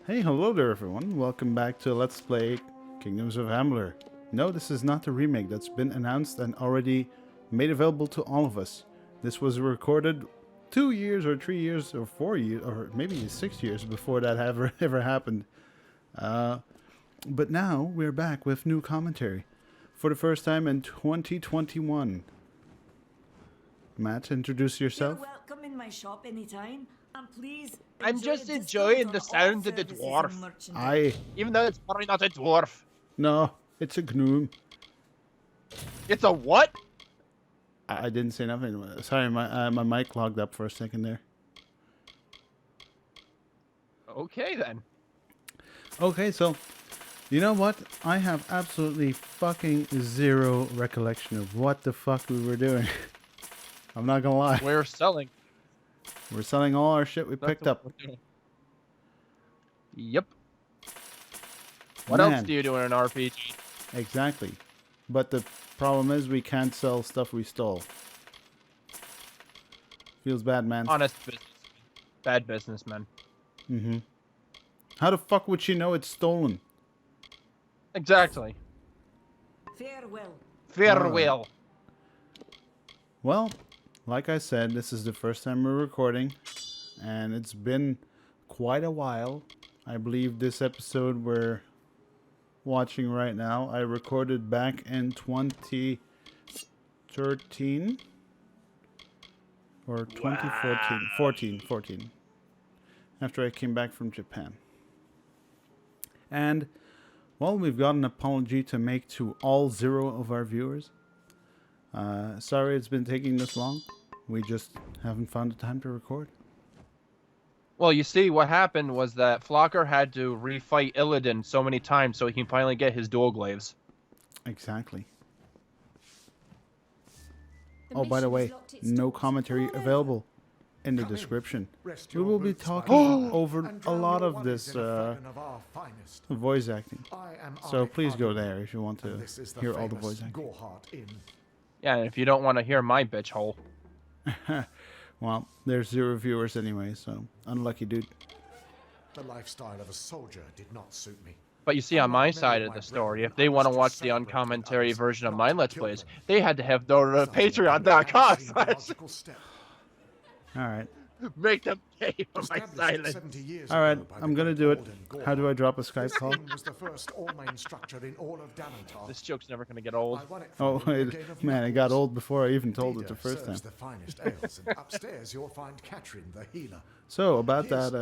Hey, hello there everyone. Welcome back to Let's Play Kingdoms of Amalur. No, this is not the remake that's been announced and already made available to all of us. This was recorded 2 years or 3 years or 4 years or maybe 6 years before that ever happened. But now we're back with new commentary for the first time in 2021. Matt, introduce yourself. You're welcome in my shop anytime. And please I'm enjoy just a enjoying discount the on all sound of the services dwarf. and merchandise. I Even though it's probably not a dwarf. no, it's a gnome. It's a what? I didn't say nothing. Sorry, my mic clogged up for a second there. Okay then. Okay, so you know what? I have absolutely fucking zero recollection of what the fuck we were doing. I'm not gonna lie. We're selling. We're selling all our shit we That's picked what up. we're doing. Yep. What else Man, do you do in an RPG? exactly. But the problem is we can't sell stuff we stole. Feels bad, man. Honest business. Bad businessman. Mm-hmm. How the fuck would she know it's stolen? Exactly. Farewell. Farewell. Well, like I said, this is the first time we're recording, and it's been quite a while. I believe this episode we're watching right now, I recorded back in 2013 or 2014, 14, after I came back from Japan. And, well, we've got an apology to make to all 0 of our viewers. Sorry it's been taking this long. We just haven't found the time to record. Well, you see, what happened was that Flocker had to refight Illidan so many times so he can finally get his dual glaives. Exactly. Oh, by the way, no commentary available in the description. We will be talking over a lot of this voice acting. So please go there if you want to hear all the voice acting. Yeah, and if you don't want to hear my bitch hole. Well, there's 0 viewers anyway, so unlucky dude. The lifestyle of a soldier did not suit me. But you see, on my side of the story, if they want to watch the uncommentary version of my Let's Plays, they had to have go to patreon.com/ Alright. make them pay for my silence. Alright, I'm gonna do it. How do I drop a Skype call? was the first all-main structure in all of Damantar. This joke's never gonna get old. Oh, man, it got old before I even told it the first time. The finest ales, and upstairs you'll find Katrin, the healer. So, about that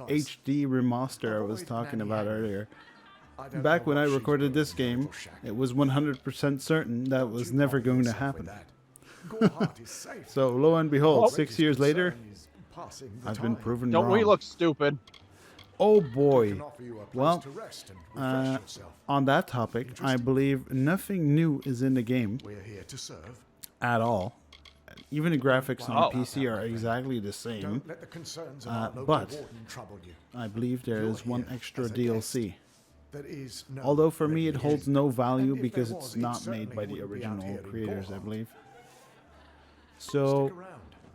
HD remaster I was talking about earlier. Back when I recorded this game, it was 100% certain that was never going to happen. So, lo and behold, 6 years later, I've been proven Don't wrong. we look stupid? Oh boy. Well, on that topic, I believe nothing new is in the game We're here to serve. at all. Even the graphics on the PC are exactly the same. Don't let the concerns of our local but warden trouble you. I believe there is one extra DLC. There is no Although for me it regular holds no value And if because there it's was, it not made certainly by the wouldn't be out original here in creators, I Gorhart. believe. Stick So, around.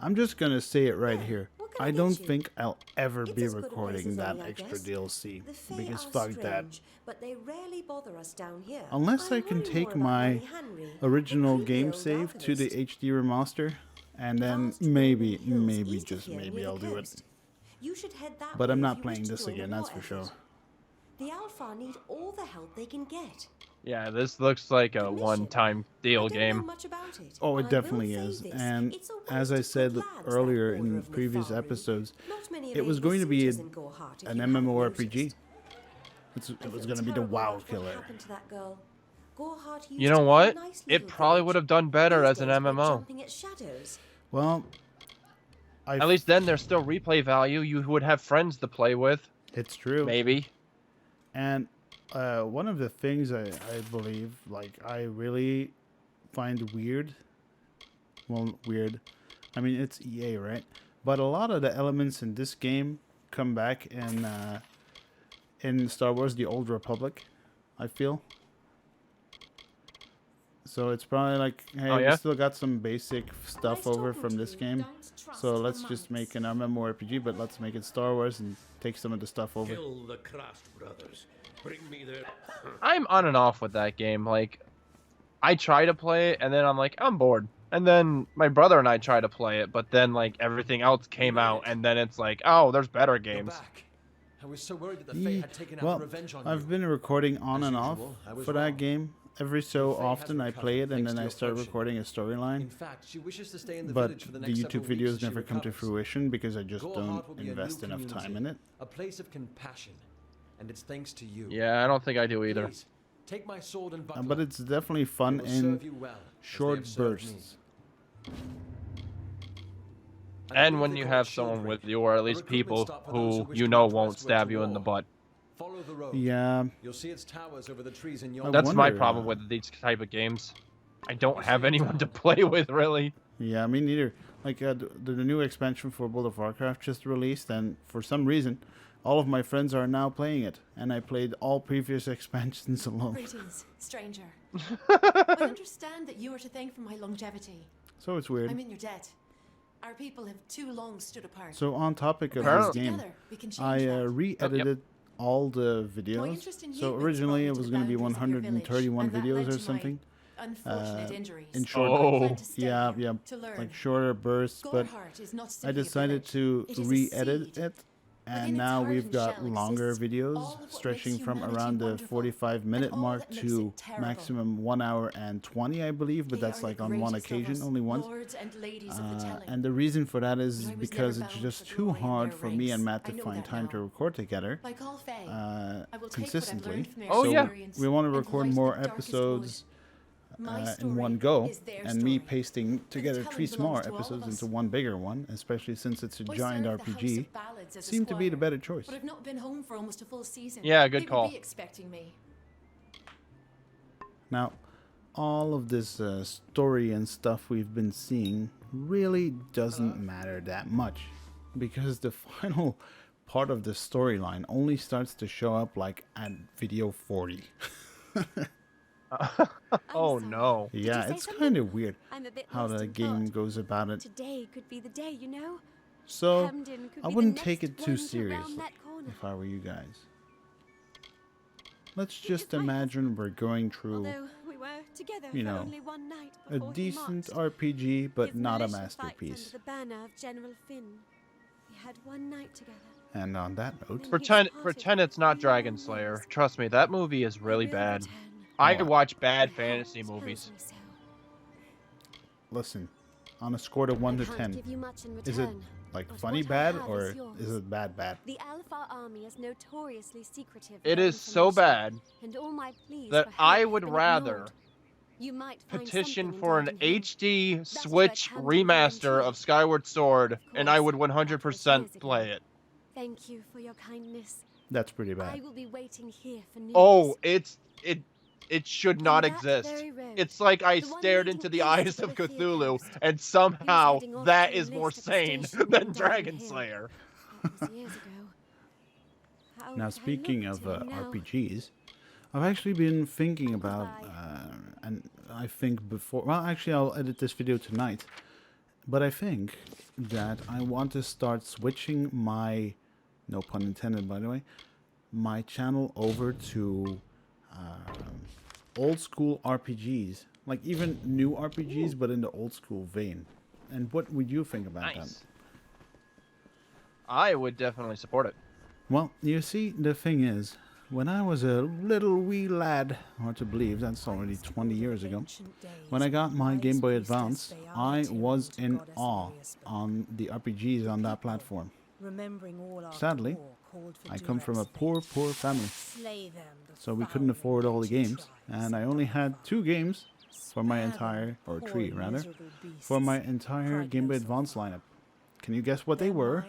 I'm just gonna say it right here. what can I I get don't you? think I'll ever It's be as good a place recording as that any, I extra guess. DLC. The Fae Because are fuck that. strange, but they rarely bother us down here. Unless I can worry take more about my Lady Henry, original the game creepy old save to the alchemist. HD remaster, and then Vast rolling maybe, hills east of just here maybe near I'll the do it. coast. You should head that But way I'm if not you playing wish to this join again, the that's war for sure. effort. The Alpha need all the help they can get. Yeah, this looks like a The mission. one-time deal I don't know game. much about it, Oh, but it I will definitely say is. this, And it's a as I waste of said good lads, that earlier order in of previous Mitharu. episodes, Not many it was available going to be suitors in Gorhart, if an you haven't MMORPG. noticed. It I was feel going to be the terrible WoW about what killer. happened to that girl. Gorhart You used know to be a what? nice It little probably village. would have done better These as an days we're MMO. jumping at shadows. Well, At least then there's still replay value. You would have friends to play with, it's true. maybe. And one of the things I believe, like, I really find weird. Well, weird. I mean, it's EA, right? But a lot of the elements in this game come back in Star Wars: The Old Republic, I feel. So it's probably like, hey, Oh, yeah? we still got some basic stuff Nice over talking from to this you. game. Don't trust So for let's just make months. an MMORPG, but let's make it Star Wars and take some of the stuff over. Kill the Krast brothers. Bring me their. I'm on and off with that game. Like, I try to play it, and then I'm like, I'm bored. And then my brother and I try to play it, but then like everything else came out, and then it's like, oh, there's better games. Back. I was so worried that the Fae had taken out Well, revenge on I've you. been recording on As and off usual, I was for that wrong. game. Every so The Fae has often I recovered play it and thanks then to I your start potion. recording a storyline. In fact, she wishes to stay in the But village for the the next YouTube several weeks videos as she never come to recovers. fruition because I just Gorhart don't will be a invest new enough time community, in it. A place of compassion, and it's thanks to you. Yeah, I don't think I do either. Please, take my sword and buckler. But it's definitely fun It will in serve you well, as they short have served me. bursts. And when you have someone with you, or at least people who you know won't stab you in the butt. Follow the road. Yeah, You'll see its towers over the trees in I your. That's my wonder, problem with these type of games. I don't have anyone to play with, really. yeah, me neither. Like the new expansion for World of Warcraft just released, and for some reason, all of my friends are now playing it, and I played all previous expansions alone. Greetings, stranger. I understand that you are to thank for my longevity. So it's weird. I'm in your debt. Our people have too long stood apart. So on topic of Apparently- this game, Together, we can change I that. re-edited all the My videos. interest in So humans originally brought it me was to going to be the boundaries of your 131 village, and that videos led or to my something. Unfortunate injuries. In short, Oh. I plan to stay yeah, here yeah, to learn. like shorter bursts. But Gorhart is not I simply a decided village. to It is a re-edit seed. it, and Within its now we've hardened got shell longer exists videos all of what stretching makes from humanity around the wonderful, 45-minute and all mark that makes to it terrible. maximum 1 hour and 20, I believe. But They that's are like the on one greatest of occasion, us, only once. lords and ladies of the telling. And the reason for that is But I was because never it's bound just for too glory in hard their for me and ranks. Matt I to know find that time to now. record together Like all Fae, I will take what I've consistently. learned from their Oh, yeah. experience We want to and record light more the darkest episodes wood. My in story one go, is their and me story. pasting together telling 3 smaller belongs to all of episodes us. into one bigger one, especially since it's a I giant served the House RPG, of Ballads as a seemed to be the squire, better choice. But I've not been home for almost a full season. Yeah, good They call. will be expecting me. Now, all of this story and stuff we've been seeing really doesn't matter that much, because the final part of the storyline only starts to show up like at video 40. Oh sorry. no. Did Yeah, you say it's something? kind of weird I'm a bit how lost the in game thought. goes about it. Today could be the day, you know. So, Hamden could I be the wouldn't take next it too one to round seriously that corner. if I were you guys. Let's just might have. imagine we're going through Although we were together you for know, only one night a before he decent marched. RPG, but His not a militia fights masterpiece. Under the banner of General Finn. We had one night together. And on that note, Pretend it's not Dragon Slayer. Trust me, that movie is really will bad. return. I Oh. watch bad My heart fantasy tells movies. me so. listen, on a score of 1 to I can't 10, give you much in is it return, like but funny what I bad have or is yours. is it bad bad? The Alpha army is notoriously secretive. It with is so information, bad and all my pleas that for help I have would been rather ignored. You might find petition something in for an Golden Hill. HD That's what I Switch can remaster guarantee. of Skyward Sword, Of and I course, would that was 100% years ago. play it. Thank you for your kindness. That's pretty I bad. will be waiting here for news. Oh, it should not that exist. very road, It's like I the one stared leading into the east eyes to of the Thea Cthulhu, coast. and somehow heading off that to is more enlist at the sane station than in Dragon Hill. Slayer. That was years ago. How Now can I speaking look of to him now? RPGs, I've actually been thinking about, Goodbye. and I think before, well actually I'll edit this video tonight, but I think that I want to start switching my, no pun intended by the way, my channel over to old school RPGs, like even new RPGs but in the old school vein. And what would you think about that? Nice. I would definitely support it. Well, you see, the thing is, when I was a little wee lad, hard to believe, that's already 20 years ago, when I got my Game Boy Advance, I was in awe on the RPGs on that platform. Sadly, I come from a poor family, so we couldn't afford all the games, and I only had 2 games for my entire, or 3 rather, for my entire Game Boy Advance lineup. Can you guess what they were?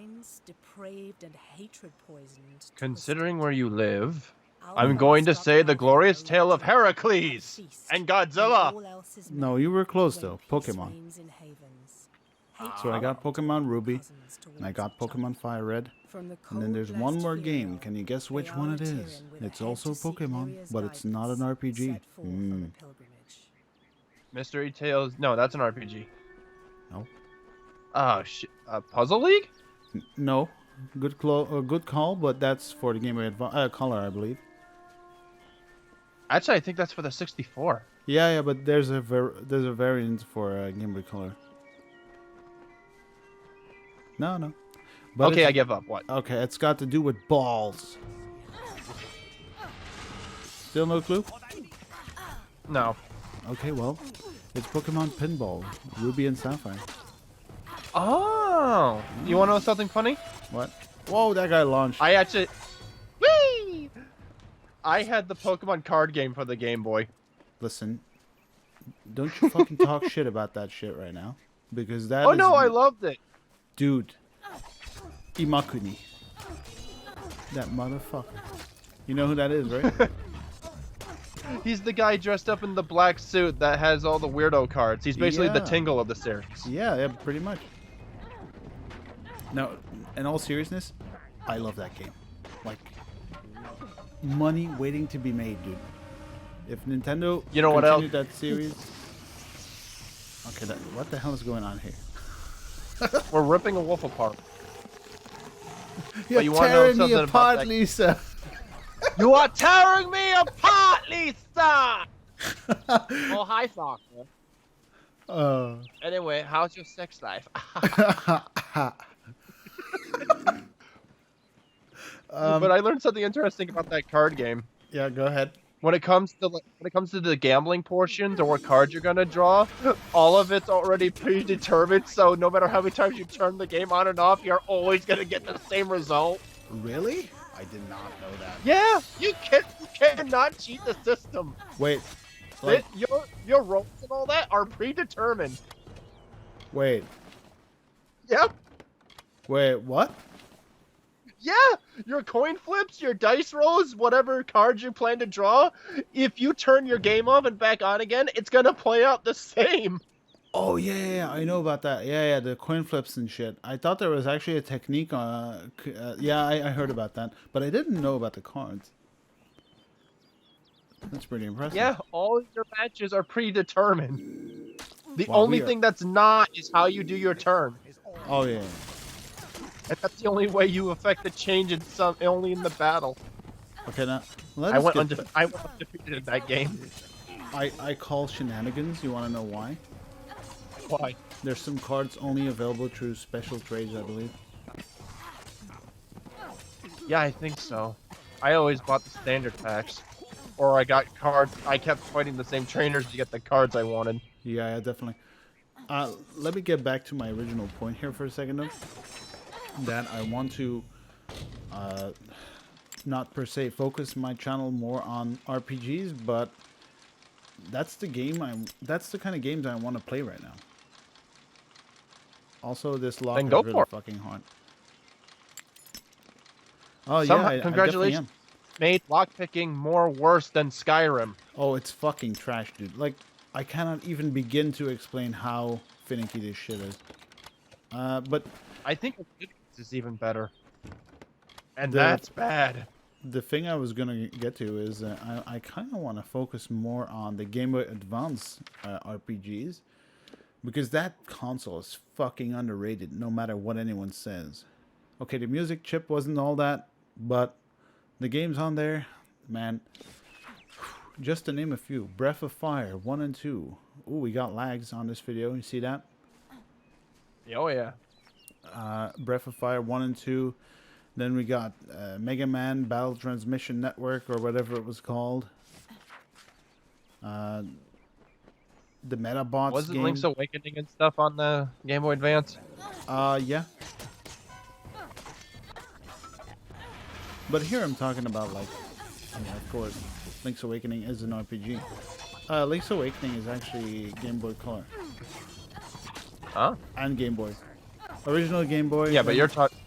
Considering where you live, I'm going to say The Glorious Tale of Heracles and Godzilla. No, you were close though, Pokemon. So I got Pokemon Ruby, and I got Pokemon Fire Red, and then there's one more game. Can you guess which one it is? It's also Pokemon, but it's not an RPG. Mystery Tales. No, that's an RPG. No. Oh shit. Puzzle League? No. Good call, but that's for the Game Boy Color, I believe. Actually, I think that's for the 64. Yeah, but there's a variant for Game Boy Color. No. But Okay, I give up. What? Okay, it's got to do with balls. Still no clue? No. Okay, well, it's Pokemon Pinball, Ruby and Sapphire. Oh. You want to know something funny? What? Whoa, that guy launched. I actually. Whee! I had the Pokemon card game for the Game Boy. Listen, don't you fucking talk shit about that shit right now, because that. Oh is, no, I loved it. Dude. Imakuni. That motherfucker. You know who that is, right? He's the guy dressed up in the black suit that has all the weirdo cards. He's basically the Yeah. Tingle of the series. Yeah, pretty much. Now, in all seriousness, I love that game. Like, money waiting to be made, dude. If Nintendo You know what else? continued that series... Okay, what the hell is going on here? We're ripping a wolf apart. You're you wanna know tearing me something about apart, that- Lisa! You are tearing me apart, Lisa! Oh, hi, Soccer. Anyway, how's your sex life? But I learned something interesting about that card game. Yeah, go ahead. When it comes to the gambling portions or what cards you're gonna draw, all of it's already predetermined. So no matter how many times you turn the game on and off, you're always gonna get the same result. Really? I did not know that. Yeah, you cannot cheat the system. Wait. Like, Your rolls and all that are predetermined. wait. Yep. Wait, what? Yeah, your coin flips, your dice rolls, whatever cards you plan to draw, if you turn your game off and back on again, it's gonna play out the same. Oh, yeah, I know about that. Yeah, the coin flips and shit. I thought there was actually a technique on... yeah, I heard about that. But I didn't know about the cards. That's pretty impressive. Yeah, all of your matches are predetermined. The Wow, only we are- thing that's not is how you do your turn. Oh, yeah. And that's the only way you affect the change only in the battle. Okay, now, let I us went get... undefeated in that game. I call shenanigans. You want to know why? Why? There's some cards only available through special trades, I believe. Yeah, I think so. I always bought the standard packs. Or I got cards. I kept fighting the same trainers to get the cards I wanted. Yeah, definitely. Let me get back to my original point here for a second, though. That I want to not per se focus my channel more on RPGs, but that's the kind of games I want to play right now. Also, this lock Then is go really for it. fucking hard. Oh Somehow, yeah, congratulations. Made lockpicking more worse than Skyrim. Oh, it's fucking trash, dude. Like, I cannot even begin to explain how finicky this shit is. But I think is even better. And The- that's bad. the thing I was gonna get to is I kind of want to focus more on the Game Boy Advance RPGs, because that console is fucking underrated, no matter what anyone says. Okay, the music chip wasn't all that, but the games on there, man. Just to name a few: Breath of Fire 1 and 2. Ooh, we got lags on this video. You see that? Oh yeah. Breath of Fire 1 and 2. Then we got Mega Man Battle Transmission Network, or whatever it was called. The Metabots Was it game. Link's Awakening and stuff on the Game Boy Advance? Yeah. But here I'm talking about, like, yeah, of course, Link's Awakening is an RPG. Link's Awakening is actually Game Boy Color. Huh? And Game Boy. Original Game Boy. Yeah, but you're talking.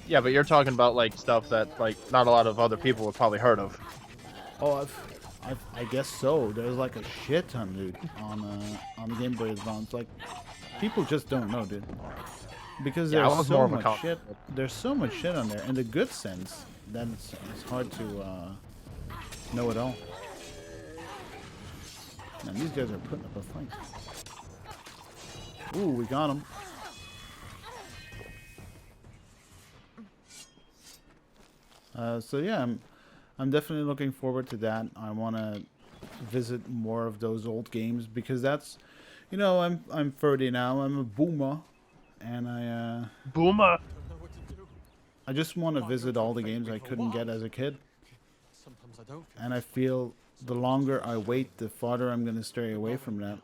Yeah, but you're talking about like stuff that like not a lot of other people have probably heard of. Oh, I guess so. There's like a shit ton, dude, on the Game Boy Advance. Like, people just don't know, dude. Because Yeah, I there's was more so of a much cop. shit. There's so much shit on there, in the good sense that it's hard to know it all. Man, these guys are putting up a fight. Ooh, we got him. So yeah, I'm definitely looking forward to that. I want to visit more of those old games because that's, you know, I'm 30 now. I'm a boomer, and Boomer. I just want to visit all the games I couldn't get as a kid. Sometimes I don't feel And I feel the longer I wait, the farther I'm going to stray away from that.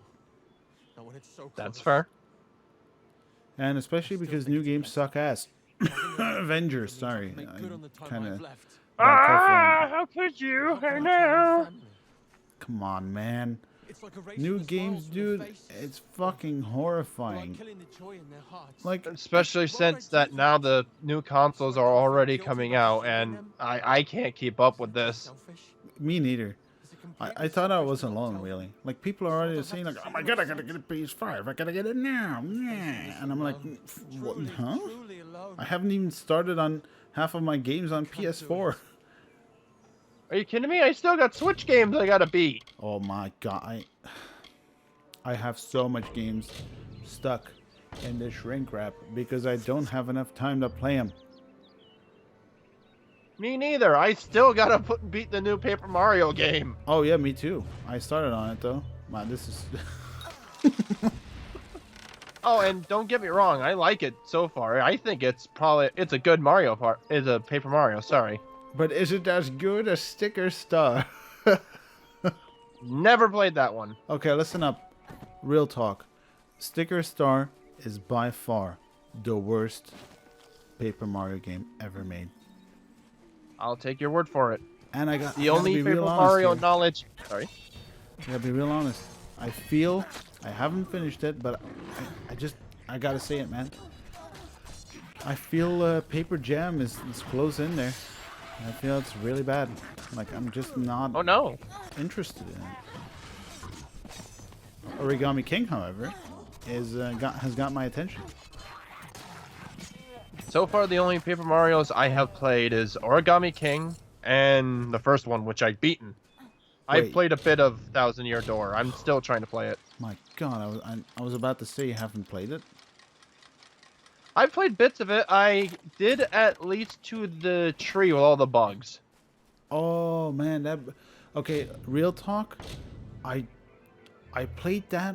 not when it's so That's close. fair. And especially because new games suck ass. Avengers, sorry. Make good on the time Kind I've of left. How could you? How can I tell my now. family? Come on, man. It's like erasing New the games, smiles from their dude. faces. It's fucking Like horrifying. killing the joy in their hearts. Like, Especially since that now the new consoles are already coming out, and I can't keep up with this. Selfish? me neither. Is it completely I thought I selfish was to not alone, tell really. them? Like, people are already saying, like, oh my god, I gotta get a PS5. I gotta get it now. Yeah. And I'm like, what? Truly, Huh? truly alone. I haven't even started on half of my games on PS4. Are you kidding me? I still got Switch games I gotta beat. Oh my god. I have so much games stuck in this shrink wrap because I don't have enough time to play them. Me neither. I still gotta beat the new Paper Mario game. Oh yeah, me too. I started on it though. Wow, this is... Oh, and don't get me wrong, I like it so far. I think it's a good Mario part. It's a Paper Mario, sorry. But is it as good as Sticker Star? Never played that one. Okay, listen up. Real talk. Sticker Star is by far the worst Paper Mario game ever made. I'll take your word for it. And I The gotta only be Paper real honest Mario here. knowledge. Sorry. I gotta be real honest. I feel I haven't finished it, but I gotta say it, man. I feel Paper Jam is close in there. I feel it's really bad. Like, I'm just not Oh no. interested in it. Origami King, however, has got my attention. So far, the only Paper Marios I have played is Origami King and the first one, which I've beaten. I've Wait. played a bit of Thousand Year Door. I'm still trying to play it. My God, I was about to say you haven't played it. I played bits of it. I did at least to the tree with all the bugs. Oh man, that. Okay, real talk. I played that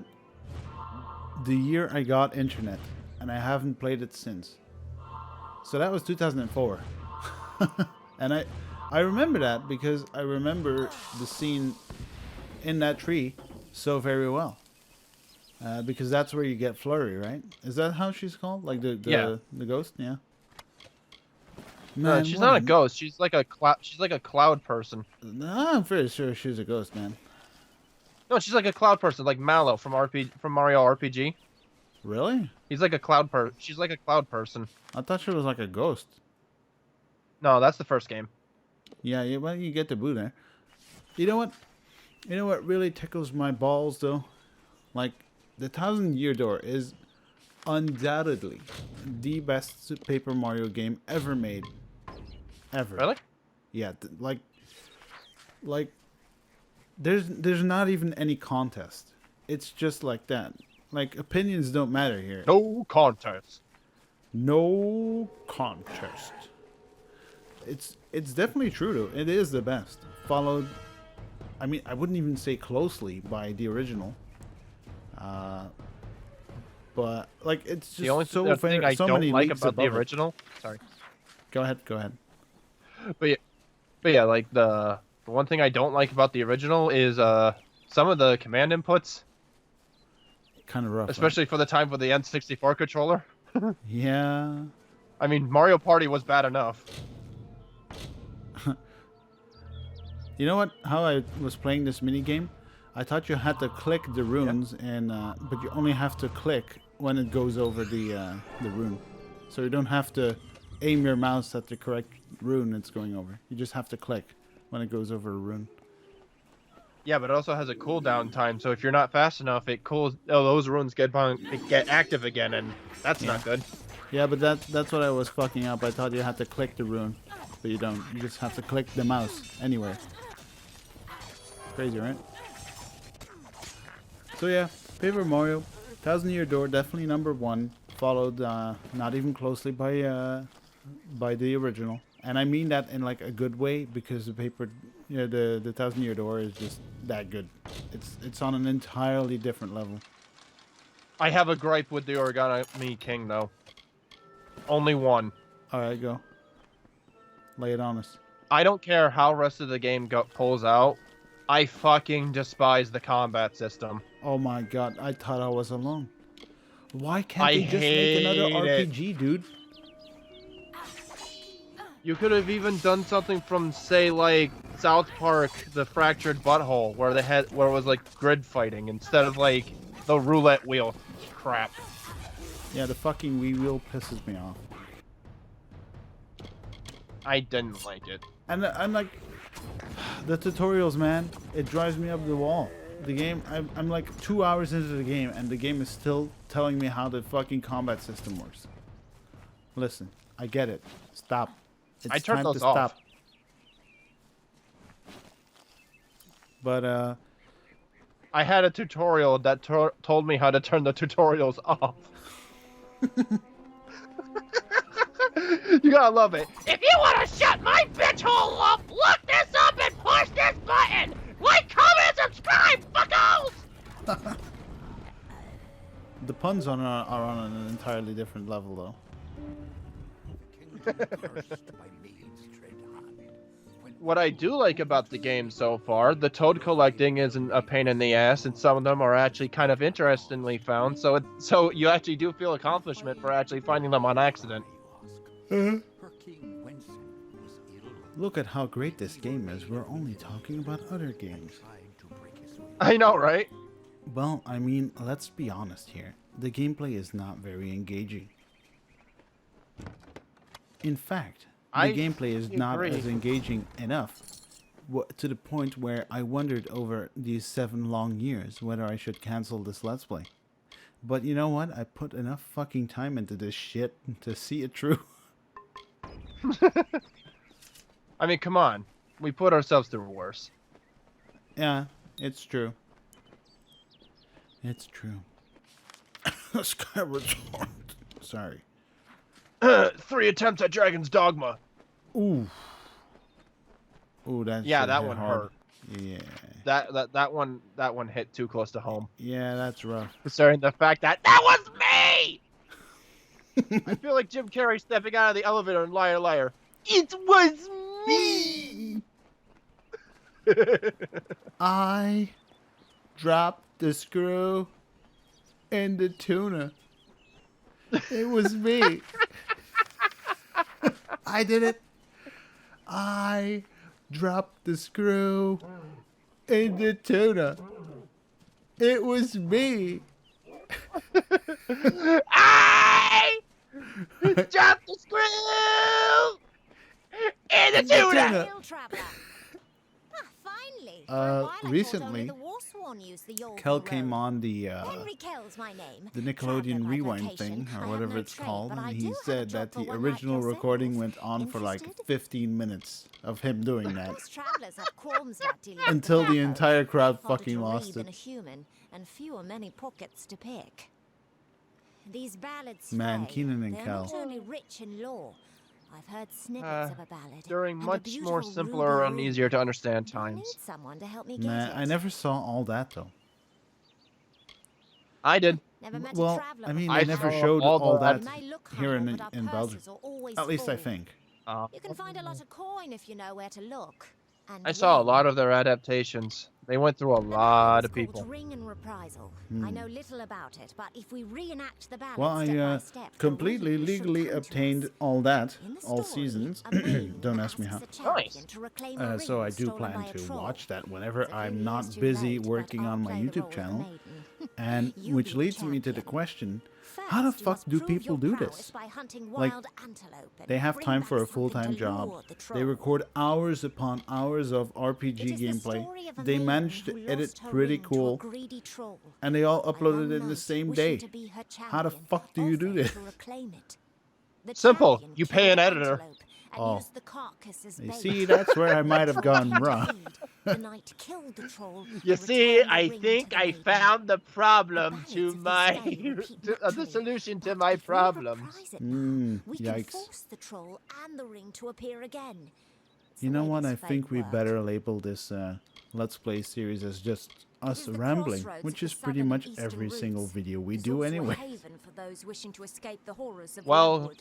the year I got internet, and I haven't played it since. So that was 2004, and I remember that because I remember the scene in that tree so very well. Because that's where you get Flurry, right? Is that how she's called? Like Yeah. the ghost? Yeah. No, Man, she's what not a ghost. She's like a cloud person. No, I'm pretty sure she's a ghost, man. No, she's like a cloud person, like Mallow from Mario RPG. Really? He's like a cloud She's like a cloud person. I thought she was like a ghost. No, that's the first game. Yeah, well, you get the boo there. You know what? You know what really tickles my balls, though? Like, the Thousand Year Door is undoubtedly the best Paper Mario game ever made. Ever. Really? Yeah, like, there's not even any contest. It's just like that. Like, opinions don't matter here. No contest. No contest. It's definitely true though. It is the best. Followed, I mean, I wouldn't even say closely by the original. But like it's just The only so thing I so don't many like leagues about the above it. original. Sorry. Go ahead. But yeah, like the one thing I don't like about the original is some of the command inputs, Kind of rough. right? especially for the time with the N64 controller. Yeah. I mean, Mario Party was bad enough. You know what? How I was playing this mini game, I thought you had to click the runes, and but you only have to click when it goes over the rune. So you don't have to aim your mouse at the correct rune it's going over. You just have to click when it goes over a rune. Yeah, but it also has a cooldown time, so if you're not fast enough, it cools. Oh, those runes get active again, and that's not good. Yeah, but that's what I was fucking up. I thought you had to click the rune, but you don't. You just have to click the mouse anywhere. Crazy, right? So yeah, Paper Mario, Thousand Year Door, definitely number one, followed not even closely by the original, and I mean that in like a good way because the Thousand Year Door is just that good. It's on an entirely different level. I have a gripe with the Origami King though. Only one. All right, go. Lay it on us. I don't care how rest of the game pulls out. I fucking despise the combat system. Oh my god, I thought I was alone. Why can't they just make hate another it. RPG, dude? You could have even done something from, say, like South Park, the Fractured Butthole, where it was like grid fighting instead of like the roulette wheel crap. Yeah, the fucking Wii wheel pisses me off. I didn't like it. And I'm like, the tutorials, man, it drives me up the wall. The game, I'm like 2 hours into the game, and the game is still telling me how the fucking combat system works. Listen, I get it. Stop. It's I turned time those to off. stop. But I had a tutorial that told me how to turn the tutorials off. You gotta love it. If you want to shut my bitch hole up, look this up and push this button. Like, comment, and subscribe, fuckos! the puns are on an entirely different level, though. What I do like about the game so far, the toad collecting isn't a pain in the ass, and some of them are actually kind of interestingly found. So you actually do feel accomplishment for actually finding them on accident. Look at how great this game is. We're only talking about other games. I know, right? Well, I mean, let's be honest here. The gameplay is not very engaging. In fact, the gameplay is not as engaging enough to the point where I wondered over these 7 long years whether I should cancel this Let's Play. But you know what? I put enough fucking time into this shit to see it through. I mean, come on. We put ourselves through worse. Yeah, it's true. It's true. Skyward Sword. Sorry. 3 attempts at Dragon's Dogma. Ooh. Ooh, that one hurt. Yeah. That one hit too close to home. Yeah, that's rough. Considering the fact that was me. I feel like Jim Carrey stepping out of the elevator in Liar Liar. It was me. I dropped the screw in the tuna. It was me. I did it. I dropped the screw in the tuna. It was me. I dropped the screw in the tuna. Recently, Kel came on the Nickelodeon Rewind thing, or whatever it's called, and he said that the original recording went on for like 15 minutes of him doing that. Until the entire crowd fucking lost it. Man, Keenan and Kel. I've heard snippets of a ballad. During much more simpler and easier to understand times. Man, I never saw all that though. I did. Well, I mean, I they never saw showed all all that that here in Belgium. At least I think. You can find a lot of coin if you know where to look. I saw a lot of their adaptations. They went through a lot of people. Ring and reprisal. I know little about it, but if we reenact the ballad Well, step by I step, completely legally obtained all that, all seasons. Don't ask me how. Nice. So I do plan to watch that whenever I'm not busy working on my YouTube channel. And which leads me to the question, how the fuck do people do this? Like, they have time for a full-time job. They record hours upon hours of RPG gameplay. They managed to edit pretty cool. And they all uploaded it in the same day. How the fuck do you do this? Simple. You pay an editor. Oh. You see, that's where I might have gone wrong. The knight killed the troll. You and see, returned the I ring to think the I maiden. found the problem The to ballads of my this day repeat the naturally, solution to but my if we problems. reprise it now, we can Yikes. force the troll and the ring to appear again. It's You the know way what? this I fate think we works. better label this Let's Play series as just us is the rambling, crossroads which of is the pretty southern much and eastern every single routes. video we It's do also anyway. a haven for those wishing to escape the horrors of Well, Wormwood.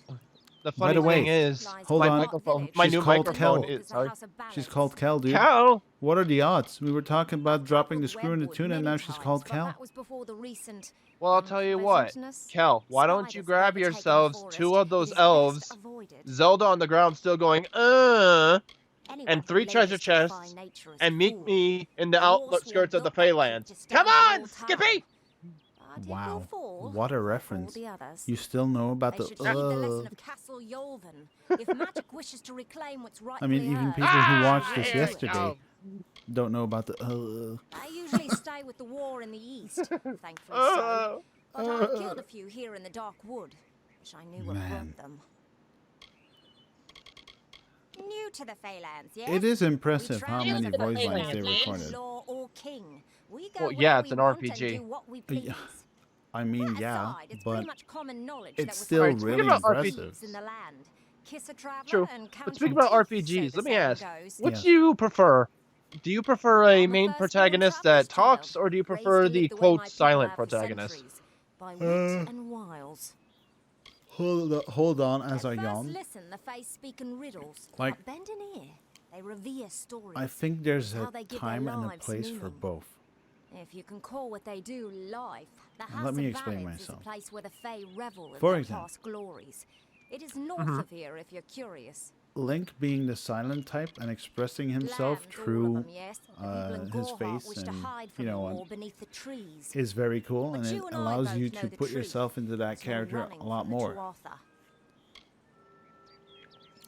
the By funny the way, thing is, hold my on. microphone, my She's new called microphone Kel. is sorry. She's called Kel, dude. Cal. What are the odds? We were talking about dropping the Tackled screw in the Wormwood tuna, and many now she's times, called but Kel. that was before the recent Well, I'll tell you what, unpleasantness. Kel, why don't you Spiders grab overtaking the yourselves forest. 2 of It those is best elves, avoided. Zelda on the ground still going, Anyone and who 3 treasure labors to defy chests, nature as and a meet fool. me in the The Norse outskirts war of the built that keep Phalanx. to Come stand the on, whole town. Skippy! But it will Wow, fall, what a like all reference. the others. You still know about They the should heed the lesson of Castle Yolven. If magic wishes to reclaim what's I rightfully mean, even hers, people who it watched will this do it. yesterday don't know about the I usually stay with the war in the east, thankfully so. But I've killed a few here in the Dark Wood. Wish I knew what Man. brought them. New to the Phalanx, yes? It is impressive We how travel many as a voice people lines they without recorded. law or king. We go Well, where yeah, it's we an want RPG. and do what we Yeah. please. I mean, That yeah, aside, it's but pretty much common knowledge it's that still Alright, speaking really about impressive. in the land. Kiss a traveler True. and count But speaking your about teeth, so RPGs, the let me saying ask, goes. what Yes. do you prefer? Do you prefer a I'm the main firstborn protagonist traveller's that talks, child, or do you raised prefer to the live the way my quote people silent have for protagonist? centuries, by wit and wiles. Hold on as At I first yawn. listen, the face speak in riddles. Like, but bend an ear. They revere stories. I think there's How a they give time their and a lives place for meaning. both. If you can call what they do life, the Now, House let me of explain Ballads is a myself. place where the Fae revel in For their example. past glories. It is north of here if you're curious. Link being the silent type and expressing himself Lands, all of through them, yes. The people in his Gorehart face wish to and, hide you from know, the and war beneath the trees. is very cool, But and it you and I allows both you know to the put truth. yourself into that There's no character running a lot from the more. Tuatha.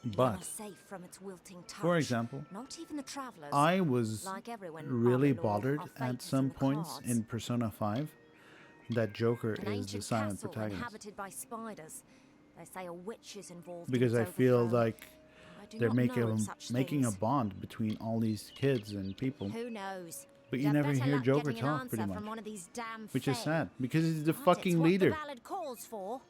But Never safe from its wilting touch. for example, Not even the travelers. I was like everyone really Amalur, bothered are at fates some in the points cards. in Persona 5 that Joker An is the ancient silent castle protagonist. inhabited by spiders. They say a witch is involved Because in I its feel overthrow. like I do they're not know of making such a bond between all these kids and people. Who knows? But You'd you have never better hear luck Joker getting an talk, pretty answer much. from one of these damn Which is fae. sad, because he's the But fucking it's what leader. the ballad calls for.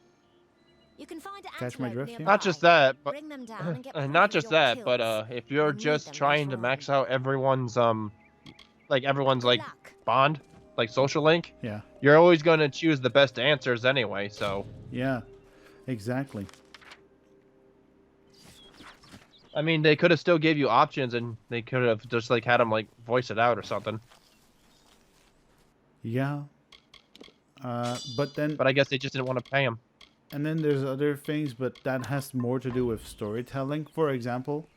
You can find Catch my drift here? nearby. Not just that, but Bring them down and get proof not of just your that, but kills. if you're We'll need just them trying later to max on. out everyone's everyone's Good luck. bond, like social link, Yeah, you're always going to choose the best answers anyway. So yeah, exactly. I mean, they could have still gave you options, and they could have just like had them like voice it out or something. Yeah. But then, But I guess they just didn't want to pay him. and then there's other things, but that has more to do with storytelling. For example,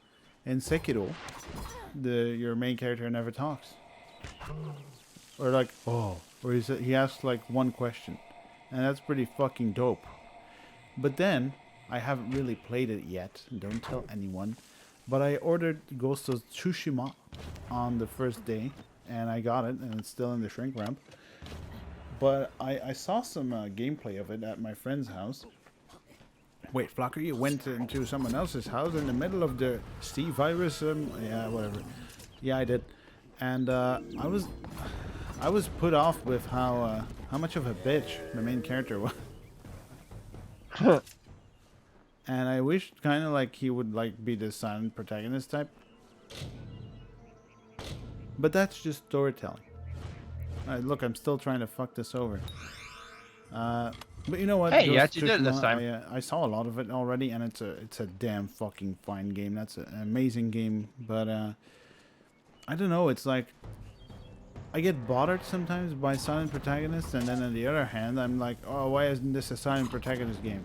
in Sekiro, your main character never talks. Or like, oh, or he asks like one question, and that's pretty fucking dope. But then, I haven't really played it yet, don't tell anyone, but I ordered Ghost of Tsushima on the first day, and I got it, and it's still in the shrink ramp. But I saw some gameplay of it at my friend's house. Wait, Flocker, you went into someone else's house in the middle of the C virus? Yeah, whatever. Yeah, I did. And I was put off with how much of a bitch the main character was. And I wished kind of like he would like be the silent protagonist type. But that's just storytelling. Look, I'm still trying to fuck this over. But you know what? Hey, you Ghost actually did it this Tsushima, time. I saw a lot of it already, and it's a damn fucking fine game. That's an amazing game. But I don't know. It's like I get bothered sometimes by silent protagonists, and then on the other hand, I'm like, oh, why isn't this a silent protagonist game?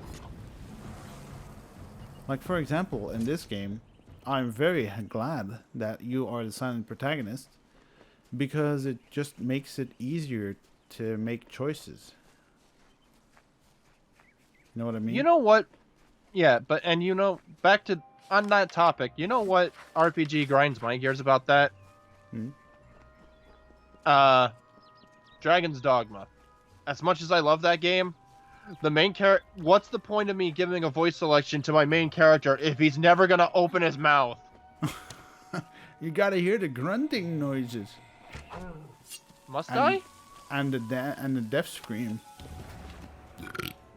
Like, for example, in this game, I'm very glad that you are the silent protagonist, because it just makes it easier to make choices. You know what I mean? You know what? Yeah, but and you know, back to on that topic, you know what RPG grinds my gears about that? Hmm? Dragon's Dogma. As much as I love that game, the main character, what's the point of me giving a voice selection to my main character if he's never gonna open his mouth? You gotta hear the grunting noises. Must And- I? And the death scream.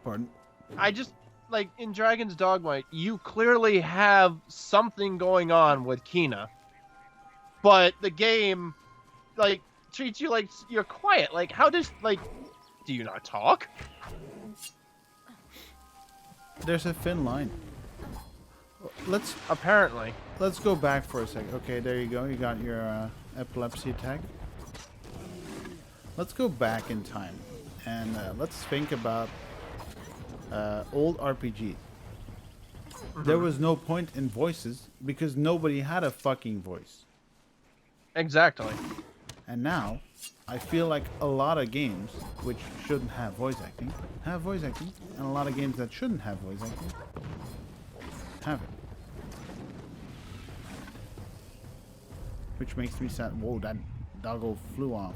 Pardon. I just like in Dragon's Dogma, you clearly have something going on with Kina, but the game like treats you like you're quiet. Like, how does do you not talk? There's a thin line. Let's Apparently. go back for a second. Okay, there you go. You got your epilepsy attack. Let's go back in time and let's think about old RPG. There was no point in voices because nobody had a fucking voice. Exactly. And now, I feel like a lot of games which shouldn't have voice acting have voice acting, and a lot of games that shouldn't have voice acting have it. Which makes me sad. Whoa, that doggo flew off.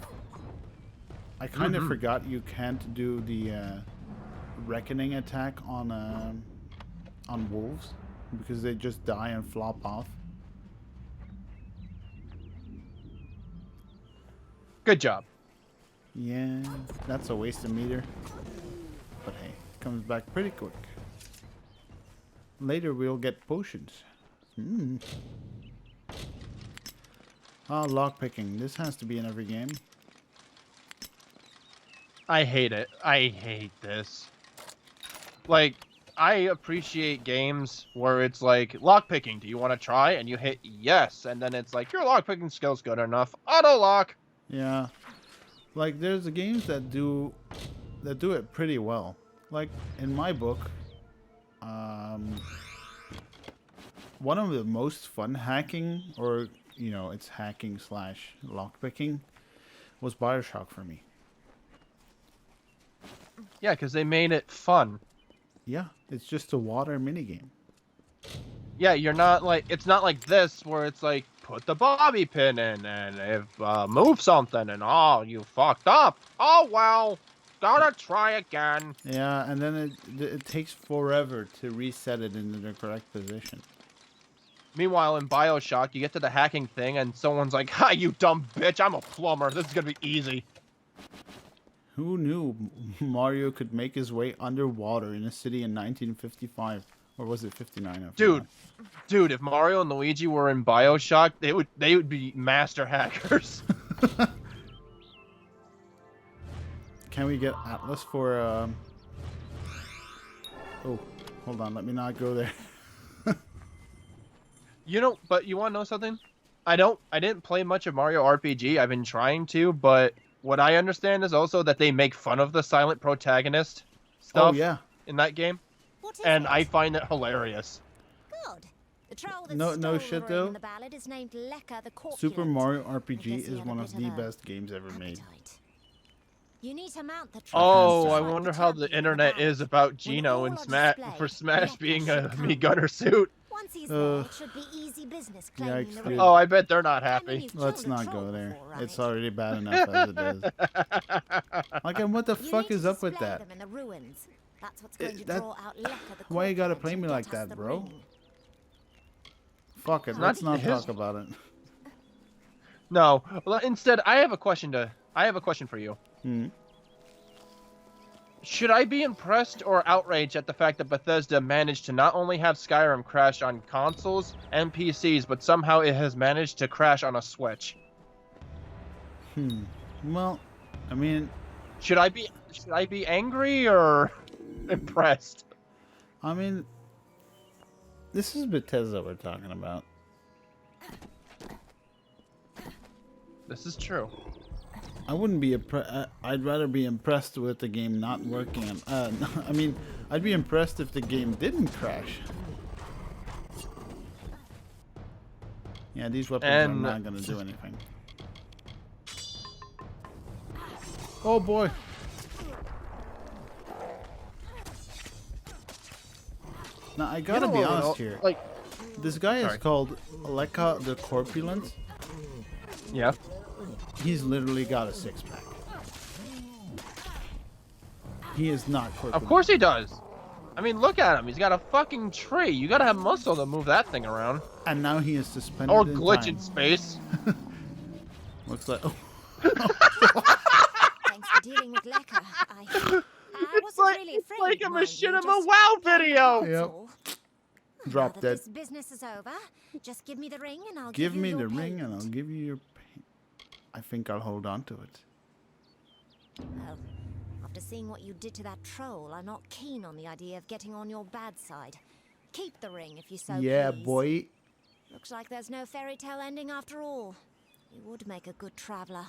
I kind of forgot you can't do the reckoning attack on wolves because they just die and flop off. Good job. Yeah, that's a waste of meter. But hey, it comes back pretty quick. Later we'll get potions. Ah, lockpicking. This has to be in every game. I hate it. I hate this. Like, I appreciate games where it's like, lockpicking, do you want to try? And you hit yes, and then it's like, your lockpicking skill's good enough. Auto lock! Yeah. Like, there's the games that do it pretty well. Like, in my book, one of the most fun hacking, or, you know, it's hacking slash lockpicking, was BioShock for me. Yeah, because they made it fun. Yeah, it's just a water minigame. Yeah, you're not like, it's not like this where it's like, put the bobby pin in and if move something and oh, you fucked up. Oh well, gotta try again. Yeah, and then it takes forever to reset it into the correct position. Meanwhile, in BioShock, you get to the hacking thing and someone's like, "Ha, you dumb bitch! I'm a plumber. This is gonna be easy." Who knew Mario could make his way underwater in a city in 1955? Or was it 59? Dude, if Mario and Luigi were in BioShock, they would be master hackers. Can we get Atlas for Oh, hold on, let me not go there. You know, but you want to know something? I didn't play much of Mario RPG. I've been trying to, but what I understand is also that they make fun of the silent protagonist stuff in that game. And I find it hilarious. Good. The troll that No stole shit the ring though. in the ballad is named Lekka the Corpulent. Super Mario RPG Because he is had one a of bit the of a best games ever made. appetite. You need to mount the troll. Oh, just I like the wonder how the champion in the internet ballad. is about When Gino all and on Smash display, for Smash Lekka being should a come. Mii Gunner suit. Once he's there, it should be easy business claiming Yikes, the dude. ring. Oh, I bet they're not I mean, happy. you've killed Let's a not troll go there. before, right? It's already bad enough as it is. Like, and what the You fuck need is to up with display that? them in the ruins. That's what's going to that- draw out Lekka the Why you gotta Corpulent play and me get like us that, the bro? ring. Fuck it, Not let's not his- talk about it. No. Well, instead, I have a question for you. Should I be impressed or outraged at the fact that Bethesda managed to not only have Skyrim crash on consoles and PCs, but somehow it has managed to crash on a Switch? Well, I mean, Should I be angry or impressed? This is Bethesda we're talking about. This is true. I wouldn't be I'd rather be impressed with the game not working. I mean, I'd be impressed if the game didn't crash. Yeah, these weapons are And- not gonna do anything. Oh boy. Now I gotta be honest here. Like, This guy is Sorry. called Lekka the Corpulent. yeah. He's literally got a six-pack. He is not corpulent. Of course he does. I mean, look at him. He's got a fucking tree. You gotta have muscle to move that thing around. And now he is suspended Or in glitch time. in space. Looks like... Oh. Thanks for dealing with Lecker. I It's wasn't like, really it's afraid, like a mind you, machinima just WoW playing video. cards, Yep. all. Drop Now that dead. this business is over, just give me the ring and I'll Give give you me your the ring and I'll payment. give you your... I think I'll hold on to it. Oh, after seeing what you did to that troll, I'm not keen on the idea of getting on your bad side. Keep the ring if you so Yeah, please. boy. Looks like there's no fairy tale ending after all. You would make a good traveler.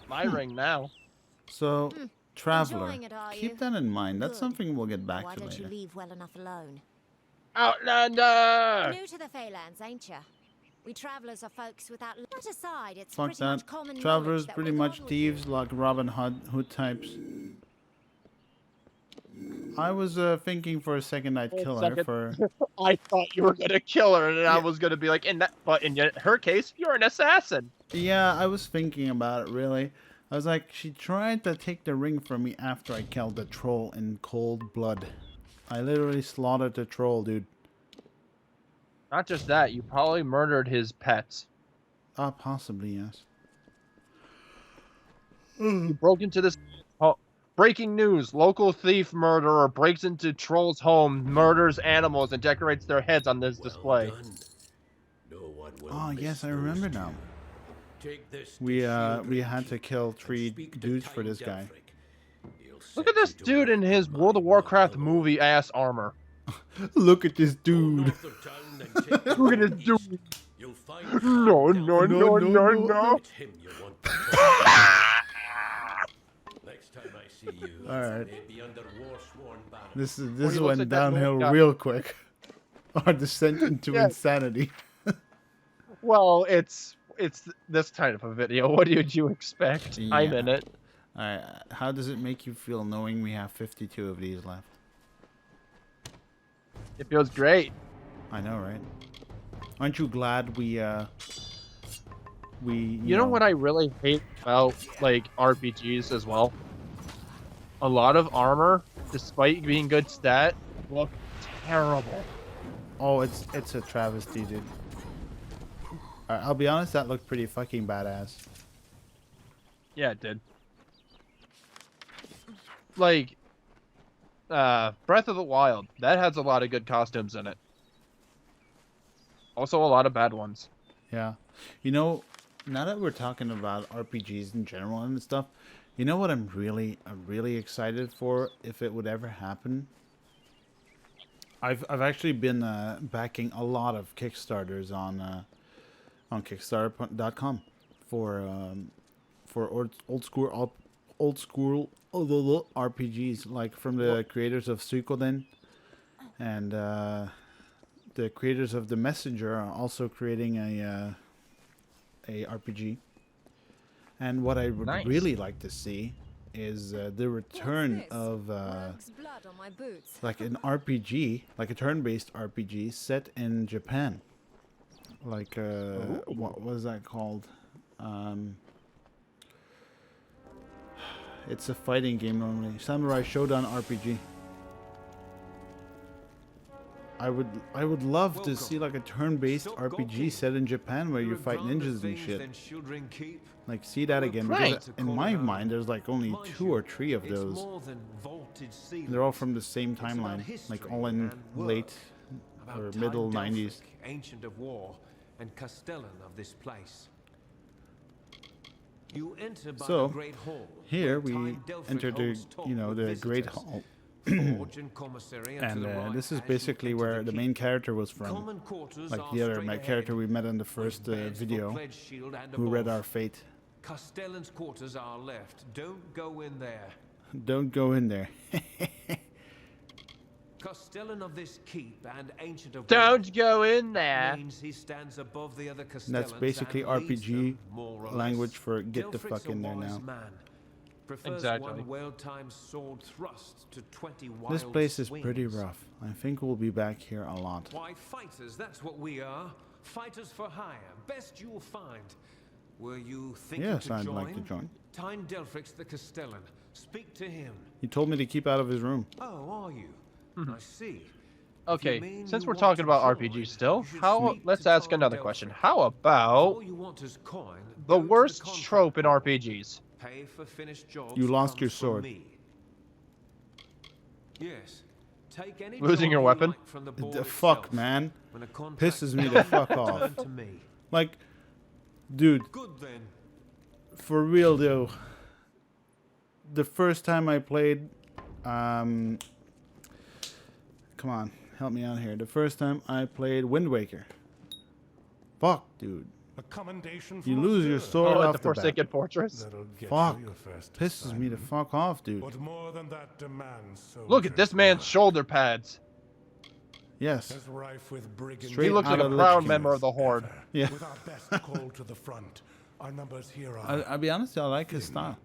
My ring now. So, Traveler. Enjoying it, are Keep you? that in mind. That's Good. something we'll get back Why to don't later. you leave well enough alone? Outlander! New to the Phalanx, ain't ya? We travelers are folks without... That aside, it's Fuck pretty much that. common Travelers, knowledge that pretty we're much gone with thieves you. like Robin Hood types. I was thinking for a second I'd Wait a kill her second. for... I thought you were gonna kill her, and I Yeah. was gonna be like, but in her case, you're an assassin. Yeah, I was thinking about it, really. I was like, she tried to take the ring from me after I killed the troll in cold blood. I literally slaughtered the troll, dude. Not just that, you probably murdered his pets. Ah, possibly, yes. You broke into this. Oh, breaking news: local thief murderer breaks into troll's home, murders animals, and decorates their heads on this display. Well done. No one will Oh, miss yes, I those remember two. now. Take this to We Shieldred had to Keep kill and 3 speak to dudes for Tyne this guy. Delphric. He'll Look set at this you to dude in work his on World of my Warcraft work movie ass armor. Look at this Go dude. north of town and take the Look at road this dude. east. You'll find No, Tyne no, Delphric. no, no, no. no. It's him you want to talk to. Next time I see you, Alright. may be under war-sworn banner. This he went looks like that downhill guy. real quick. Our descent into Yeah. insanity. Well, it's this kind of a video. What did you expect? I'm Yeah. in it. Alright, how does it make you feel knowing we have 52 of these left? It feels great. I know, right? Aren't you glad we You know what I really hate about like RPGs as well? A lot of armor, despite being good stat, look terrible. Oh, it's a travesty, dude. I'll be honest, that looked pretty fucking badass. Yeah, it did. Like, Breath of the Wild, that has a lot of good costumes in it. Also, a lot of bad ones. Yeah. You know, now that we're talking about RPGs in general and stuff, you know what I'm really excited for if it would ever happen? I've actually been backing a lot of Kickstarters on Kickstarter.com for old school RPGs, like from the creators of Suikoden, and the creators of The Messenger are also creating a RPG. And what I would Nice. really like to see is the return this? of Rogue's blood on my boots. like an RPG, like a turn-based RPG set in Japan. Like what was that called? It's a fighting game normally. Samurai Shodown RPG. I would love to see like a turn-based RPG set in Japan where you fight ninjas and shit. Like see that again, because Right. in my mind there's like only 2 or 3 of those. They're all from the same timeline, like all in late or middle 90s. Ancient of war and castellan of this place. You enter by So, the Great Hall. Here where we Tyne Delphric enter the, holds talk you know, with the Great visitors. Hall. Forge and commissary, and to And the right this is as you basically enter where the keep. main character was from. Common quarters Like are the other straight ahead, character we met in the first with beds for video, pledge shield and who read above. our fate. Castellan's quarters are left. Don't go in there. Don't go in there. Castellan of this keep and ancient of Don't war. go in there. Means he stands above the other And Castellans that's basically and leads RPG them, more or language less. for get the Delphric's fuck in a there wise now. Man. Prefers Exactly. one well-timed sword thrust to 20 wild This place is pretty swings. rough. I think we'll be back here a lot. Why, fighters, that's what we are. Fighters for hire. Best you'll find. Were you thinking Yes, to I'd join? like to join. Tyne Delphric's the Castellan. Speak to him. He told me to keep out of his room. Oh, are you? I see. Okay, mean since you we're want talking to about join, RPGs still, you should how? speak Let's to ask Tom another Delphic. question. How If about all you want is coin, the go to worst contract trope in hall. RPGs? Pay for finished jobs You lost comes your from sword. me. Yes. Take any Losing job your you weapon? like from the board The fuck, itself. man. When a contract's Pisses me done, the fuck off. turn to me. Like, dude, Good then. for real though. The first time I played, come on, help me out here. The first time I played Wind Waker. Fuck, dude. A commendation You from lose a your bird. sword Oh, at off the the bat. Forsaken Fortress. That'll get Fuck. you your first Pisses me the assignment. fuck off, dude. But more than that demands Look at this soldiers' man's work. shoulder pads. Yes. As rife with brigands Straight He looks like out a of Lich proud King. member of the Horde. ever. Yeah. With our best call to the front, our numbers here are. I'll be honest, I like his style.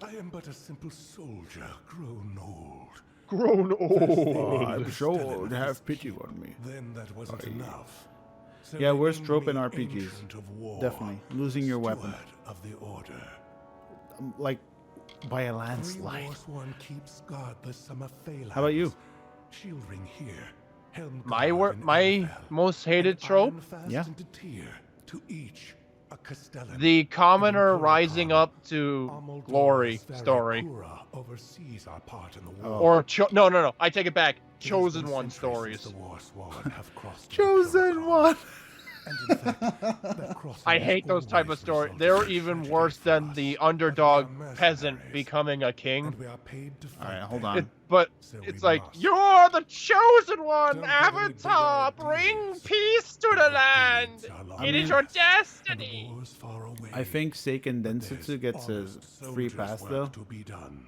I am but a simple soldier, grown old. Grown old. Oh, I'm so old. Have pity on me. Then that wasn't enough. So Yeah, they worst named trope in me RPGs. Ancient of War, Definitely. Losing your weapon. Steward of the order. Like, by a Three landslide. Warsworn keeps guard the summer phalanx. How about you? Shield ring here. Helm My guard in my Elfell, most hated and trope? iron-fast Yeah. into tier, to each a Castellan. The commoner And in rising Pluricon, up to Amalur glory Sverre story. Kura oversees our part in the Oh. war. Or no, I take it back. It has Chosen been One centuries stories. since the Warsworn have crossed the Chosen Pluricon. one. And in fact, that crossing I has hate those type of always stories. resulted They're in even tragedy worse for than us. the But we underdog are peasant mercenaries, becoming a king. and we are paid to fight Alright, hold them. on. But So it's we like, must. you're the chosen one, Don't have any big Avatar. Bring ideas. peace to the Our land. deeds are long It is mean- your past, and destiny. the war's far away. I think Seiken But Densetsu there's gets a honest free soldiers' pass work though. to be done.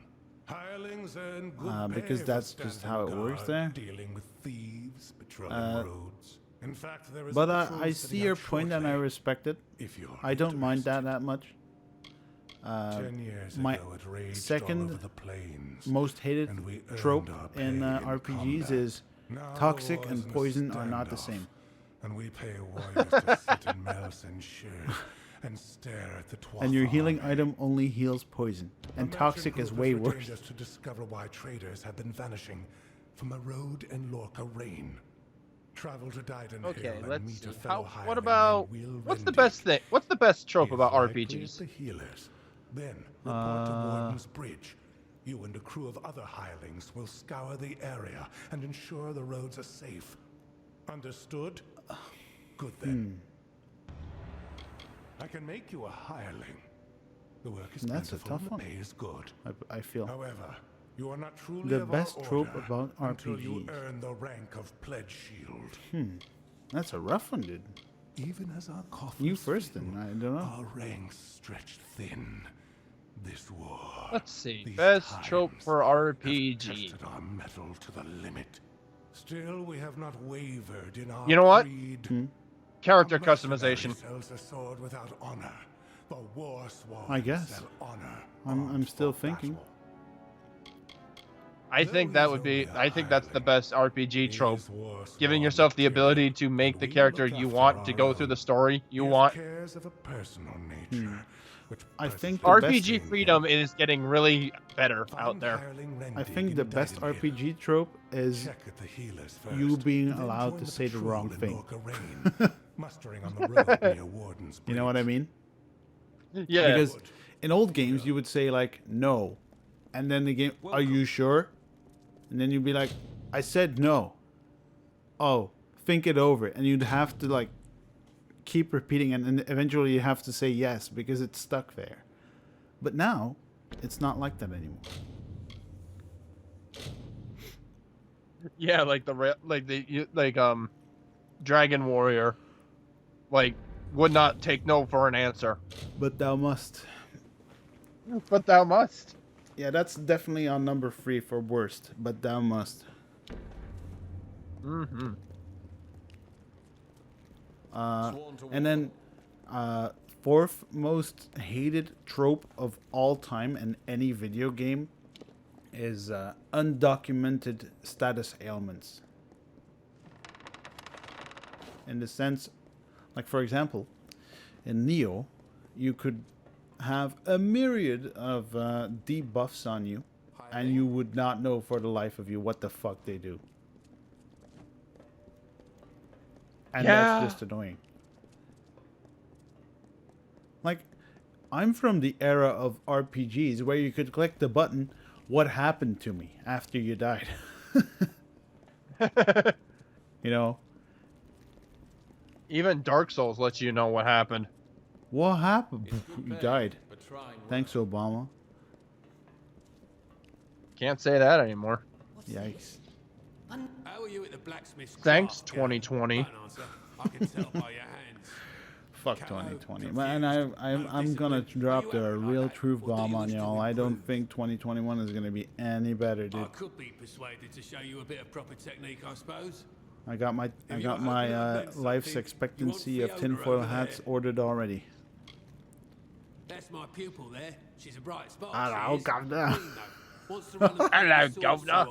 Hirelings earn good Because pay for that's just standing how it works guard, there. Dealing with thieves, patrolling Uh, roads. In fact, there is But a patrol I setting see out your point and I shortly, respect it. if you're I don't mind interested. that much. 10 years my ago, it raged second all over the plains, most hated and we earned trope our in pay RPGs combat. is Now the toxic war's and in a poison are not the standoff, same. And we pay warriors to sit in Mel's and shirt and stare at the Twaff And your healing army. item only heals poison. And A toxic merchant is group way has worse. retained us to discover why traders have been vanishing from the road in Lorca Rain. Travel to Dyden Okay, Hill and let's meet see. a fellow What hireling about named Will what's the Rendick. best thing? What's the best trope He is about likely RPGs? The healers. Then report to Uh, Warden's Bridge. You and a crew of other hirelings will scour the area and ensure the roads are safe. Understood? Good then. I can make you a hireling. The work is That's a plentiful tough and one. the pay is good. I feel. However, you are not truly The of best our trope order about until you RPGs. earn the rank of Pledge Shield. That's a rough one, dude. Even as our coffins You first fill, then, I don't know. our ranks stretched thin. This war. Let's see. these Best trope times for have RPG. tested our mettle to the limit. Still, we have not wavered in our You know what? creed. Character A mercenary customization. sells a sword without honor. The war sworn I guess. sell honor. I'm armed still for thinking. battle. I think that would be. I think that's the best RPG trope. These war Giving sworn yourself the material, ability to make and the we character look you after want to our go through own. the story you He has want. cares of a personal nature, which I think presses the RPG best- freedom is getting really better Find out there. hireling Rendick I think in the best Dyden Hill. RPG trope is Check at the healers first, you being then allowed join to the say the patrol wrong in thing. Lorca Rain, mustering on the road near Warden's You know what I Bridge. mean? Yeah. Because in old games you would say like no, and then the game, are you sure? And then you'd be like, I said no. Oh, think it over, and you'd have to like keep repeating, and eventually you have to say yes because it's stuck there. But now it's not like that anymore. Yeah, like Dragon Warrior, like would not take no for an answer. But thou must. But thou must. Yeah, that's definitely on number 3 for worst. But thou must. Mm-hmm. And then, fourth most hated trope of all time in any video game is undocumented status ailments. In the sense, like for example, in Neo, you could have a myriad of debuffs on you, and you would not know for the life of you what the fuck they do. And that's just annoying. Like, I'm from the era of RPGs where you could click the button, what happened to me after you died? You know? Even Dark Souls lets you know what happened. What happened? You died. Thanks, Obama. Can't say that anymore. Yikes. How are you at the blacksmith's Thanks, craft, Gareth? 2020. Don't answer. I can tell by your hands. Fuck 2020. Man, I'm gonna drop the real truth bomb on y'all. I don't think 2021 is gonna be any better, I dude. could be persuaded to show you a bit of proper technique, I suppose. I got my life's expectancy of tinfoil hats ordered already. That's my pupil there. She's a bright spot. Hello, Governor. Hello, Governor.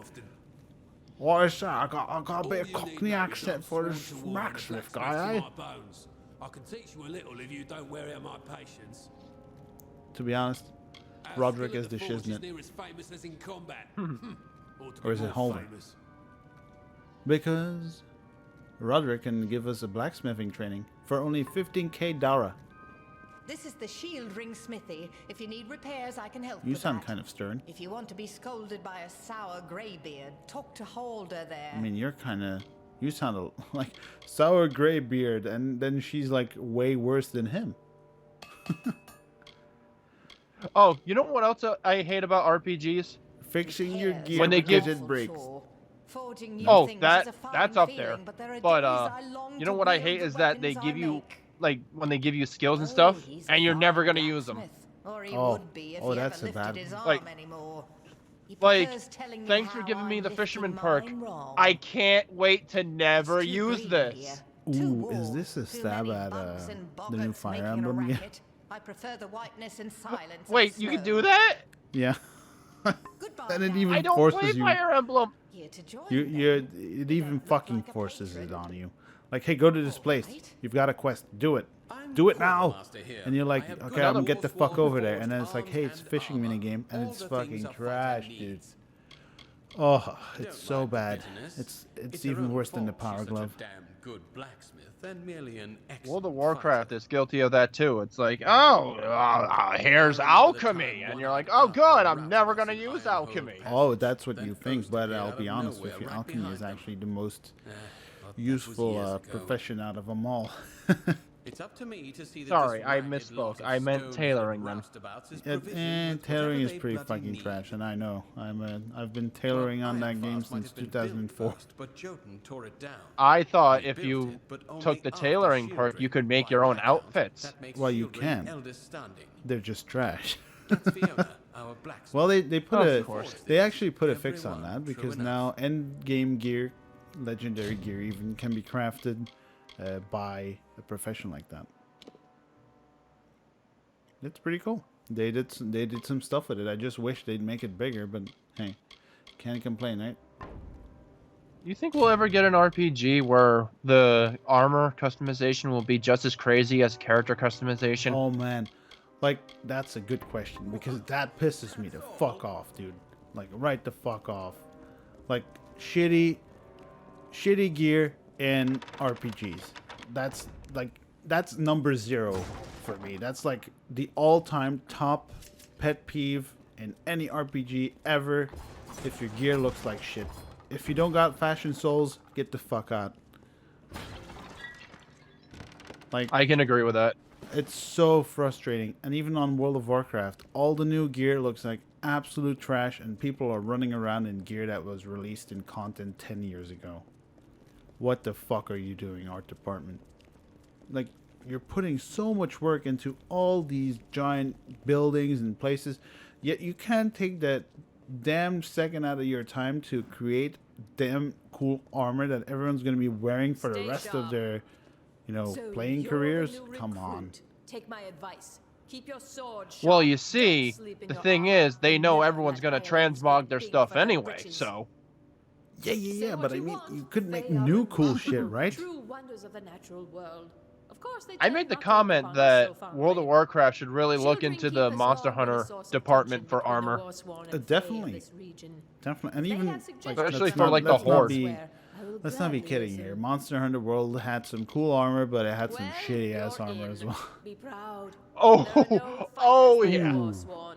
What is that? I got a bit of Cockney accent for this blacksmith guy, eh? I can teach you a little if you don't wear out my patience. To be honest, Roderick is the shiznit. Or is it Holden? Because Roderick can give us a blacksmithing training for only 15k Dara. This is the Shield Ring Smithy. If you need repairs, I can help You with sound that. kind of stern. If you want to be scolded by a sour greybeard, talk to Holder there. I mean, you're kind of... You sound like sour gray beard, and then she's like way worse than him. Oh, you know what else I hate about RPGs? Fixing your gear when they because give it breaks. Oh, that's up there. But you know what I hate is that they give you like when they give you skills and stuff, and you're never gonna use them. Oh, that's a bad one. Like, thanks for giving me the fisherman perk. I can't wait to never use this. Ooh, is this a stab at the new Fire Emblem game? I prefer the whiteness and silence. Wait, you can do that? Yeah. And it even I don't forces play you. Fire Emblem. It even fucking forces it on you. Like, hey, go to this place. You've got a quest. Do it. Do it now. And you're like, okay, I'm gonna get the fuck over there. And then it's like, hey, it's a fishing minigame, and it's fucking trash, dude. Oh, it's so bad. It's even worse than the Power Glove. World of Warcraft is guilty of that too. It's like, oh, here's alchemy, and you're like, oh, good, I'm never gonna use alchemy. Oh, that's what you think, but I'll be honest with you, alchemy is actually the most useful profession out of them all. It's up to me to see that Sorry, I misspoke. I meant tailoring them. Tailoring is pretty fucking trash, and I know. I've been tailoring on that game since 2004. I thought if you took the tailoring perk, you could make your own outfits. Well, you can. They're just trash. Well, they actually put a fix on that, because now end game gear, legendary gear even, can be crafted by a profession like that. It's pretty cool. They did some stuff with it. I just wish they'd make it bigger, but hey, can't complain, right? You think we'll ever get an RPG where the armor customization will be just as crazy as character customization? Oh man, like that's a good question, because that pisses me the fuck off, dude. Like right the fuck off. Like shitty gear in RPGs. That's number 0 for me. That's like the all-time top pet peeve in any RPG ever. If your gear looks like shit. If you don't got fashion souls, get the fuck out. Like, I can agree with that. It's so frustrating. And even on World of Warcraft, all the new gear looks like absolute trash, and people are running around in gear that was released in content 10 years ago. What the fuck are you doing, art department? Like, you're putting so much work into all these giant buildings and places, yet you can't take that damn second out of your time to create damn cool armor that everyone's going to be wearing for the rest of their, playing careers? Come on. Take my advice. Keep your sword sharp. Well, you see, the thing is, they know everyone's gonna transmog their stuff anyway, so... Yeah, but I mean, you could make new cool shit, right? True wonders of the natural world. Of course, they I tend made the not to look comment upon us that so far World of away. Warcraft should really look Children into keep the us Monster all with a Hunter source of department tension for between the armor. Warsworn and Definitely. Fae of this region. Definitely, and If they even have like, suggestions Especially let's for, not, like, the let's not Horde. be elsewhere, I will let's not be gladly kidding here. listen. Monster Hunter World had some cool armor, but it had some Well, shitty ass you're armor in. as well. Be proud. Oh, There are no fighters oh like the yeah. Warsworn.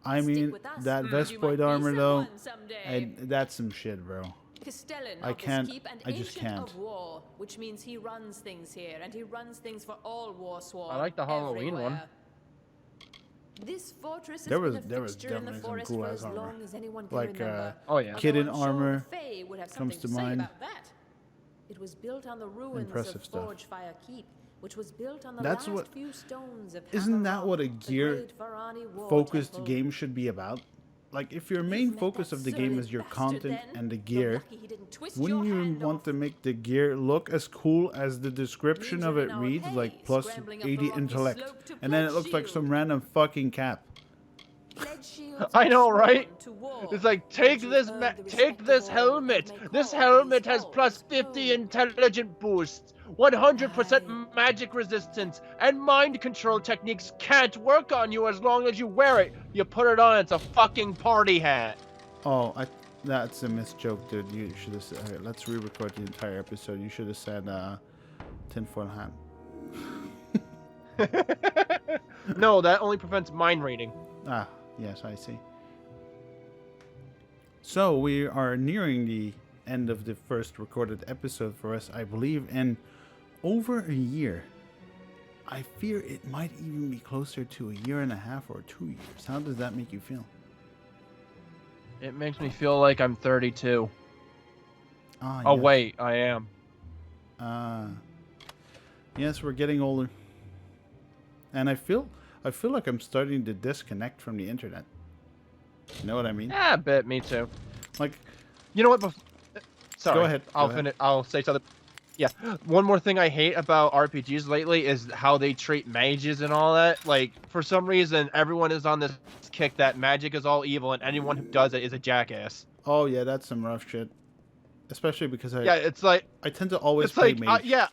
I Stick mean, with us, that and you Vespoid might be armor though, someone someday. and that's some shit, bro. Castellan I of this can't- keep, and I just Ancient can't. of War, which means he runs things here, and he runs things for all Warsworn. I like the Halloween one. everywhere. This fortress There has was- been there a was fixture in the definitely some forest cool for ass as armor. long as anyone can Like, remember. Oh yeah. Kid in Although I'm sure armor the Fae would have comes something to to say mind. about that. It was built on the ruins Impressive of stuff. Forgefire Keep, which was built on the That's last what- few stones of Isn't that Hammerrock, what a the gear great Varani war focused temple. game should be about? Like, if your You've main met focus that of the game surly is your bastard, content then? and the You're gear, lucky he didn't twist wouldn't your you hand want off. to make the gear look as cool as the description of Legion it in our reads, pay, like plus scrambling up 80 the rocky intellect, slope to and then it pledge looks like shield. some random fucking cap? Pledge shields I know, sworn right? to war, It's like, and take you this earn ma- the take respect this of all that helmet. may This call helmet these has plus halls 50 home. intelligent boosts, 100% Aye. magic resistance, and mind control techniques can't work on you as long as you wear it. You put it on, it's a fucking party hat. Oh, that's a missed joke, dude. You should have said. Alright, let's re-record the entire episode. You should have said tinfoil hat. No, that only prevents mind reading. Ah, yes, I see. So we are nearing the end of the first recorded episode for us, I believe, in over a year. I fear it might even be closer to a year and a half or 2 years. How does that make you feel? It makes me feel like I'm 32. Ah, Oh yes. wait, I am. Yes, we're getting older. And I feel like I'm starting to disconnect from the internet. You know what I mean? Yeah, a bit. Me too. Like, You know what? Sorry. Go ahead, I'll go ahead. finish. I'll say something. Yeah. One more thing I hate about RPGs lately is how they treat mages and all that. Like, for some reason, everyone is on this kick that magic is all evil and anyone who does it is a jackass. oh yeah, that's some rough shit. Especially because Yeah, it's like I tend to always it's play like mage. yeah,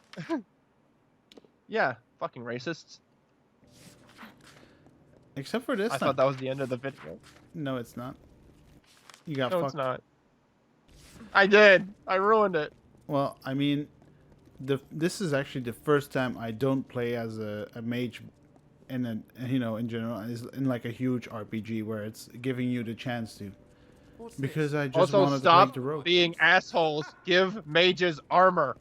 yeah, fucking racists. Except for this I time. thought that was the end of the video. No, it's not. You got No, fucked. it's not. I did. I ruined it. Well, I mean, this is actually the first time I don't play as a mage, in in general, is in like a huge RPG where it's giving you the chance to. Because I just Also, wanted stop to play the rogue. being assholes. Give mages armor.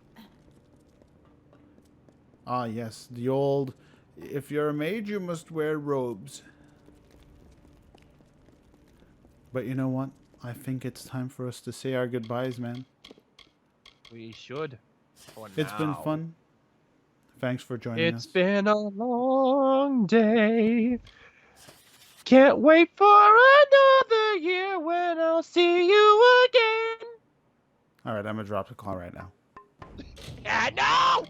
Ah, yes, the old. If you're a mage, you must wear robes. But you know what? I think it's time for us to say our goodbyes, man. We should. For It's been now. fun. Thanks for joining us. It's been a long day. Can't wait for another year when I'll see you again. All right, I'm gonna drop the call right now. Ah, no!